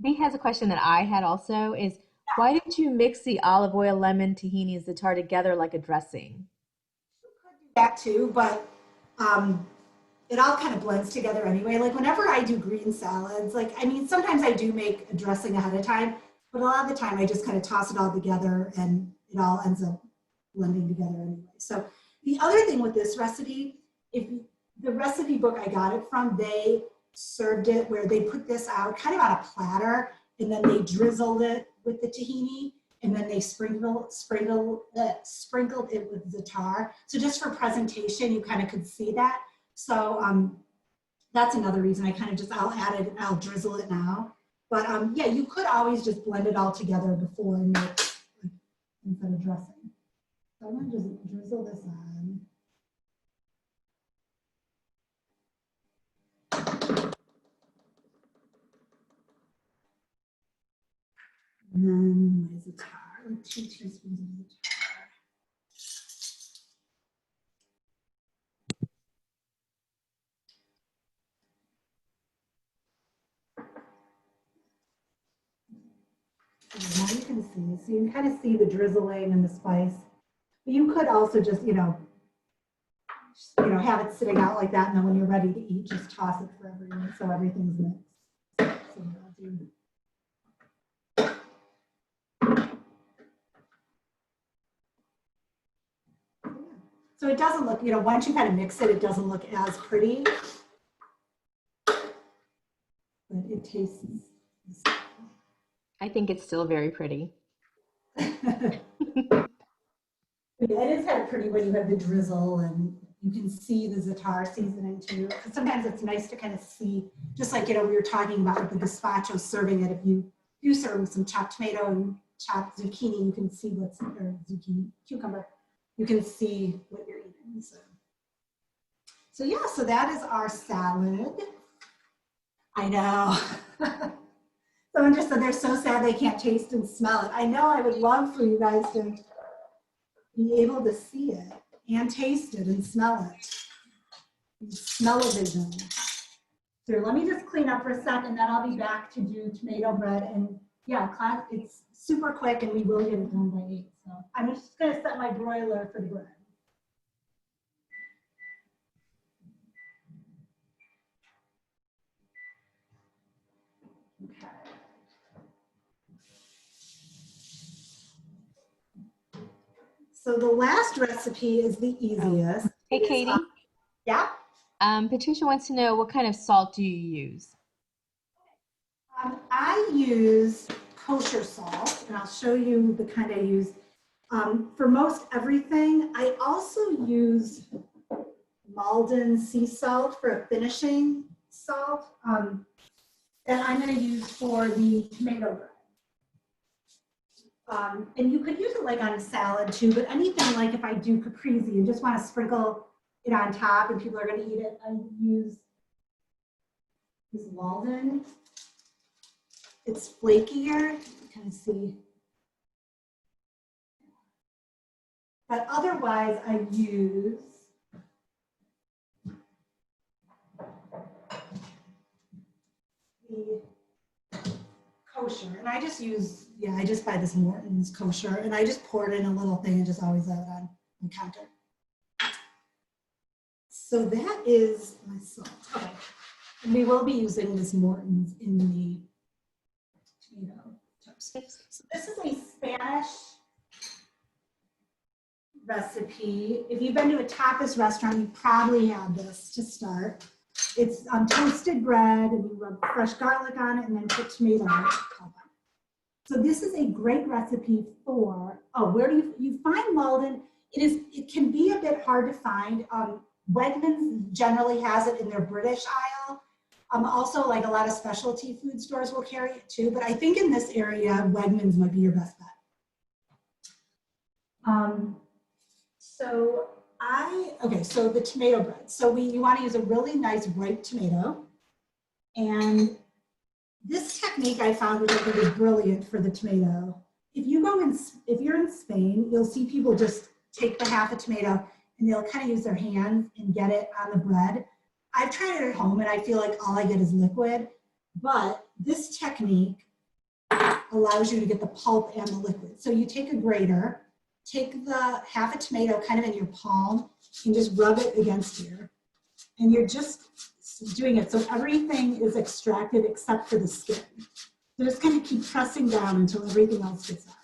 B has a question that I had also is, why did you mix the olive oil, lemon, tahini, and za'atar together like a dressing? You could do that too, but it all kind of blends together anyway. Like whenever I do green salads, like, I mean, sometimes I do make a dressing ahead of time, but a lot of the time I just kind of toss it all together and it all ends up blending together anyway. So the other thing with this recipe, if the recipe book I got it from, they served it where they put this out kind of on a platter and then they drizzled it with the tahini and then they sprinkled it with za'atar. So just for presentation, you kind of could see that. So that's another reason I kind of just, I'll drizzle it now. But yeah, you could always just blend it all together before and make, instead of dressing. So I'm gonna just drizzle this on. And then my za'atar, like 2 teaspoons of za'atar. Now you can see, so you can kind of see the drizzling and the spice. But you could also just, you know, have it sitting out like that, and then when you're ready to eat, just toss it for everyone so everything's mixed. So I'll do. So it doesn't look, you know, once you kind of mix it, it doesn't look as pretty, but it tastes. I think it's still very pretty. Yeah, it is kind of pretty when you have the drizzle and you can see the za'atar seasoning too. Because sometimes it's nice to kind of see, just like, you know, we were talking about the gazpacho serving it. If you serve with some chopped tomato and chopped zucchini, you can see what's, or zucchini, cucumber, you can see what you're eating. So yeah, so that is our salad. I know. Someone just said they're so sad they can't taste and smell it. I know, I would love for you guys to be able to see it and taste it and smell it. Smell-o-vision. So let me just clean up for a second, then I'll be back to do tomato bread. And yeah, class, it's super quick and we will get it done by 8. So I'm just gonna set my broiler for the bread. Okay. So the last recipe is the easiest. Hey, Katie. Yeah? Patricia wants to know, what kind of salt do you use? I use kosher salt, and I'll show you the kind I use for most everything. I also use Malden sea salt for a finishing salt that I'm going to use for the tomato bread. And you could use it like on a salad too, but anything like if I do caprese and just want to sprinkle it on top and people are going to eat it, I use this Malden. It's flakier, you can see. But otherwise I use the kosher, and I just use, yeah, I just buy this Morton's kosher, and I just pour it in a little thing and just always have it on the counter. So that is my salt. Okay, and we will be using this Morton's in the tomato toast. So this is a Spanish recipe. If you've been to a tapas restaurant, you probably have this to start. It's toasted bread, and you rub fresh garlic on it and then put tomato on it. So this is a great recipe for, where do you find Malden? It can be a bit hard to find. Wegmans generally has it in their British aisle. Also, like a lot of specialty food stores will carry it too, but I think in this area, Wegmans might be your best bet. So the tomato bread. So you want to use a really nice ripe tomato. And this technique I found was really brilliant for the tomato. If you're in Spain, you'll see people just take the half a tomato and they'll kind of use their hands and get it on the bread. I've tried it at home and I feel like all I get is liquid, but this technique allows you to get the pulp and the liquid. So you take a grater, take the half a tomato kind of in your palm and just rub it against here. And you're just doing it so everything is extracted except for the skin. So just kind of keep pressing down until everything else gets out.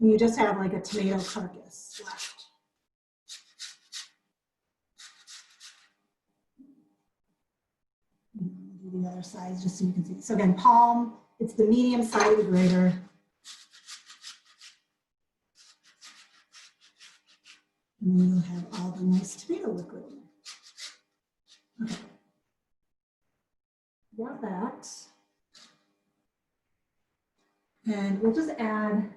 And you just have like a tomato carcass left. Do the other side just so you can see. So again, palm, it's the medium side of the grater. And then you'll have all the nice tomato liquid. Okay. Got that. And we'll just add,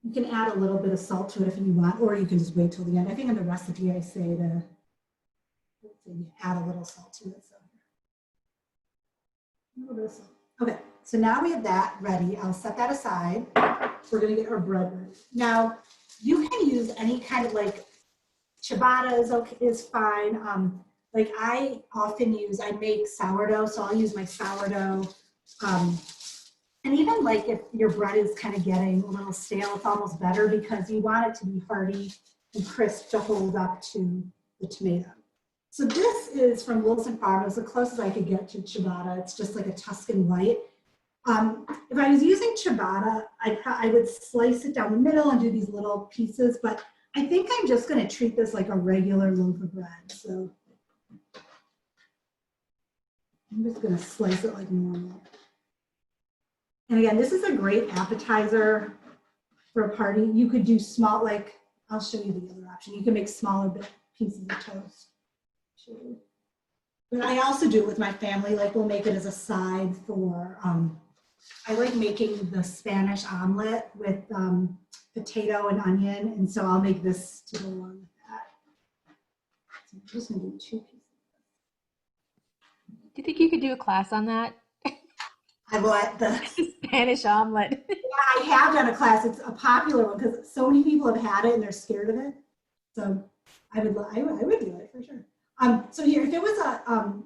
you can add a little bit of salt to it if you want, or you can just wait till the end. I think in the recipe I say to add a little salt to it. So a little bit of salt. Okay, so now we have that ready. I'll set that aside. We're gonna get our bread ready. Now, you can use any kind of like ciabatta is fine. Like I often I make sourdough, so I'll use my sourdough. And even like if your bread is kind of getting a little stale, it's almost better because you want it to be hearty and crisp to hold up to the tomato. So this is from Wilson Farm. It was the closest I could get to ciabatta. It's just like a Tuscan white. If I was using ciabatta, I would slice it down the middle and do these little pieces, but I think I'm just gonna treat this like a regular loaf of bread. So I'm just gonna slice it like normal. And again, this is a great appetizer for a party. You could do small, like, I'll show you the other option. You can make smaller pieces of toast. But I also do it with my family, like we'll make it as a side for, I like making the Spanish omelette with potato and onion, and so I'll make this to go along with that. So I'm just gonna do 2 pieces. Do you think you could do a class on that? I like the Spanish omelet. I have done a class. It's a popular one because so many people have had it and they're scared of it. So I would do it for sure. So here, if it was a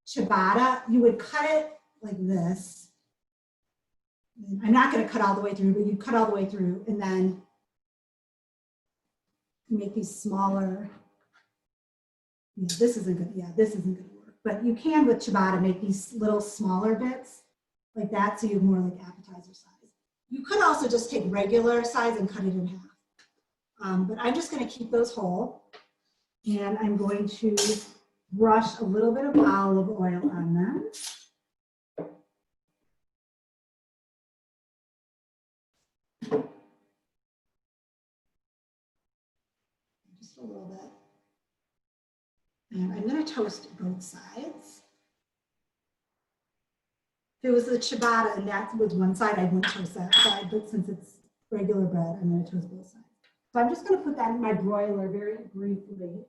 ciabatta, you would cut it like this. I'm not going to cut all the way through, but you cut all the way through, and then you make these smaller. Yeah, this isn't good. Yeah, this isn't going to work. But you can with ciabatta make these little smaller bits like that, so you have more like appetizer size. You could also just take regular size and cut it in half. But I'm just going to keep those whole, and I'm going to brush a little bit of olive oil on them. Just a little bit. And I'm going to toast both sides. If it was a ciabatta and that was one side, I wouldn't toast that side, but since it's regular bread, I'm going to toast both sides. So I'm just going to put that in my broiler very briefly.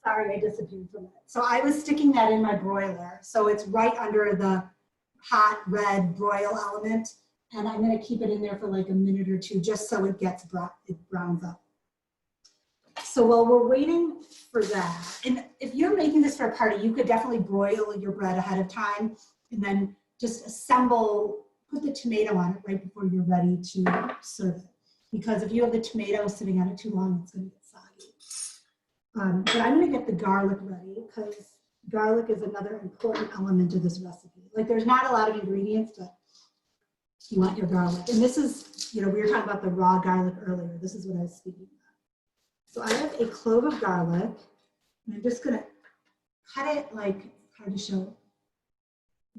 Sorry, I disappeared from it. So I was sticking that in my broiler. So it's right under the hot red broil element. And I'm going to keep it in there for like a minute or two, just so it gets it browns up. So while we're waiting for that, and if you're making this for a party, you could definitely broil your bread ahead of time and then just put the tomato on it right before you're ready to serve it. Because if you have the tomato sitting on it too long, it's going to get soggy. But I'm going to get the garlic ready because garlic is another important element of this recipe. Like there's not a lot of ingredients, but you want your garlic. And this is, we were talking about the raw garlic earlier. This is what I was speaking about. So I have a clove of garlic, and I'm just going to cut it like, hard to show,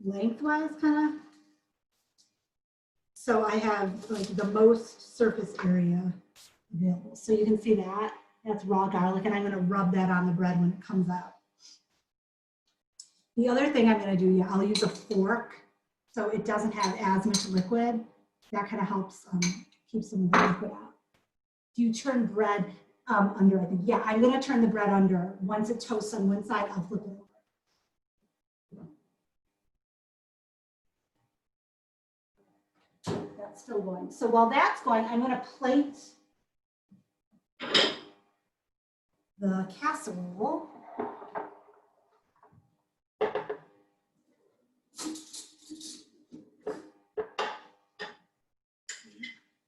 lengthwise kind of. So I have like the most surface area available. So you can see that. That's raw garlic, and I'm going to rub that on the bread when it comes out. The other thing I'm going to do, I'll use a fork so it doesn't have as much liquid. That kind of helps keep some of the liquid out. Do you turn bread under, I think? Yeah, I'm going to turn the bread under. Once it toasts on one side, I'll flip it over. That's still going. So while that's going, I'm going to plate the casserole.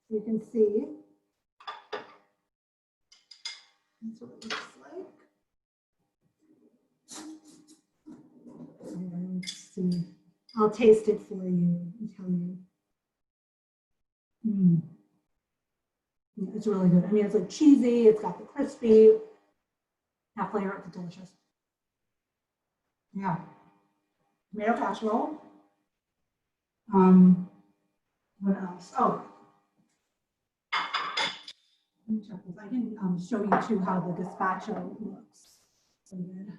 You can see that's what it looks like. And let's see. I'll taste it for you and tell you. Yeah, it's really good. I mean, it's like cheesy. It's got the crispy. That flavor is delicious. Yeah. Tomato casserole. What else? Oh. Let me check this. I can show you too how the gazpacho looks. So good.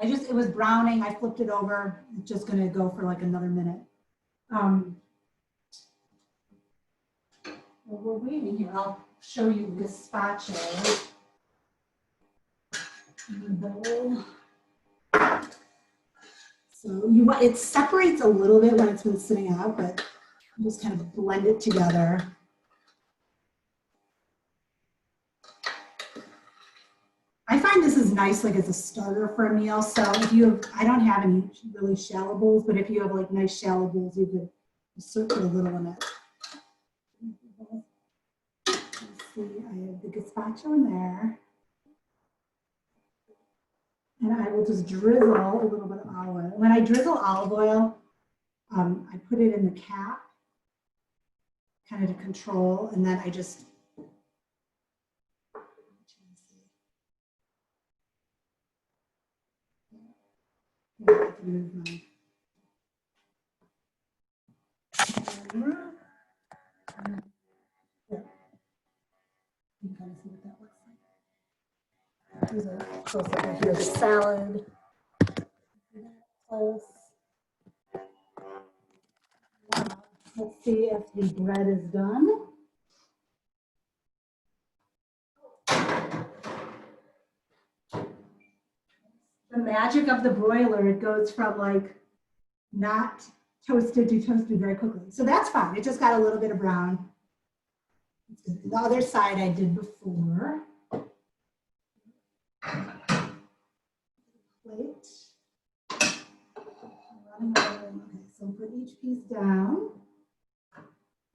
It was browning. I flipped it over. It's just going to go for like another minute. While we're waiting here, I'll show you gazpacho in the bowl. So it separates a little bit when it's been sitting out, but you just kind of blend it together. I find this is nice like as a starter for a meal. So if you have, I don't have any really shallow bowls, but if you have like nice shallow bowls, you could just put a little in it. Let's see, I have the gazpacho in there. And I will just drizzle a little bit of olive oil. When I drizzle olive oil, I put it in the cap, kind of to control, and then I just I can move my camera. There. You can kind of see what that looks like. Here's a close up of here, the salad. Close. Let's see if the bread is done. The magic of the broiler, it goes from like not toasted to toasted very quickly. So that's fine. It just got a little bit of brown. The other side I did before. Plate. Okay, so put each piece down.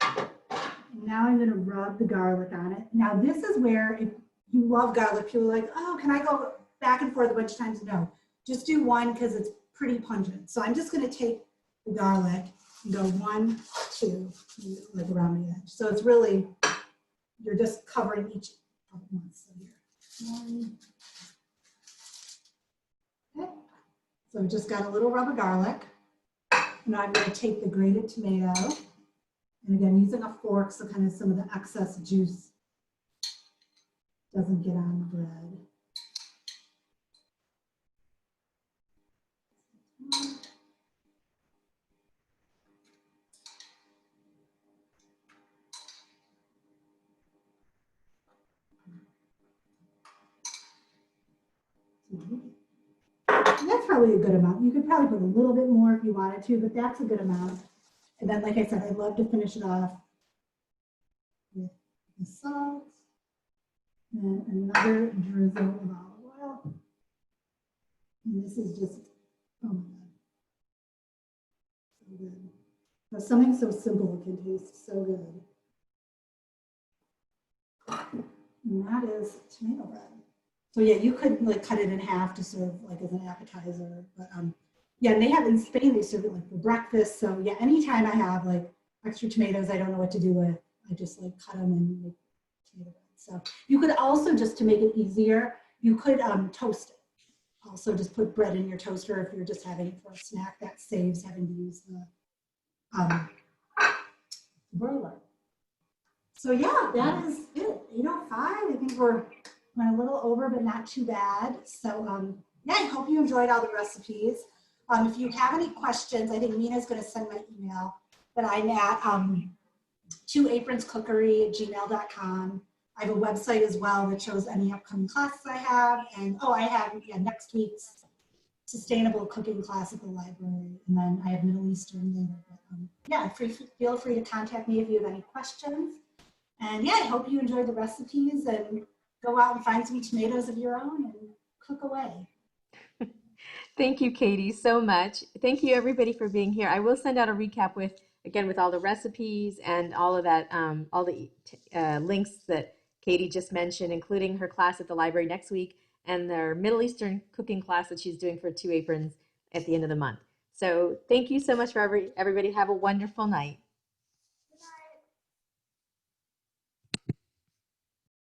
And now I'm going to rub the garlic on it. Now this is where, if you love garlic, people are like, oh, can I go back and forth a bunch of times? No, just do one because it's pretty pungent. So I'm just going to take the garlic and go 1, 2, like around the edge. So it's really, you're just covering each of once. So here, 1. Okay. So we just got a little rub of garlic. Now I'm going to take the grated tomato, and again, using a fork so kind of some of the excess juice doesn't get on the bread. And that's probably a good amount. You could probably put a little bit more if you wanted to, but that's a good amount. And then, like I said, I love to finish it off with the salt and another drizzle of olive oil. And this is just, oh my God, so good. Now, something so simple can taste so good. And that is tomato bread. So yeah, you could like cut it in half to serve like as an appetizer, but yeah, and they have in Spain, they serve it like for breakfast. So yeah, anytime I have like extra tomatoes I don't know what to do with, I just like cut them and make tomato bread. So you could also, just to make it easier, you could toast it. Also just put bread in your toaster if you're just having it for a snack. That saves having to use the broiler. So yeah, that is it. 8:05. I think we're went a little over, but not too bad. So yeah, I hope you enjoyed all the recipes. If you have any questions, I think Mina's going to send my email, but I'm at Two Aprons Cookery at gmail.com. I have a website as well that shows any upcoming classes I have. And oh, I have next week's sustainable cooking class at the library. And then I have Middle Eastern later. But, yeah, feel free to contact me if you have any questions. And yeah, I hope you enjoyed the recipes and go out and find some tomatoes of your own and cook away. Thank you, Katie, so much. Thank you, everybody, for being here. I will send out a recap with, again, with all the recipes and all of that, all the links that Katie just mentioned, including her class at the library next week and their Middle Eastern cooking class that she's doing for Two Aprons at the end of the month. So thank you so much for everybody. Have a wonderful night.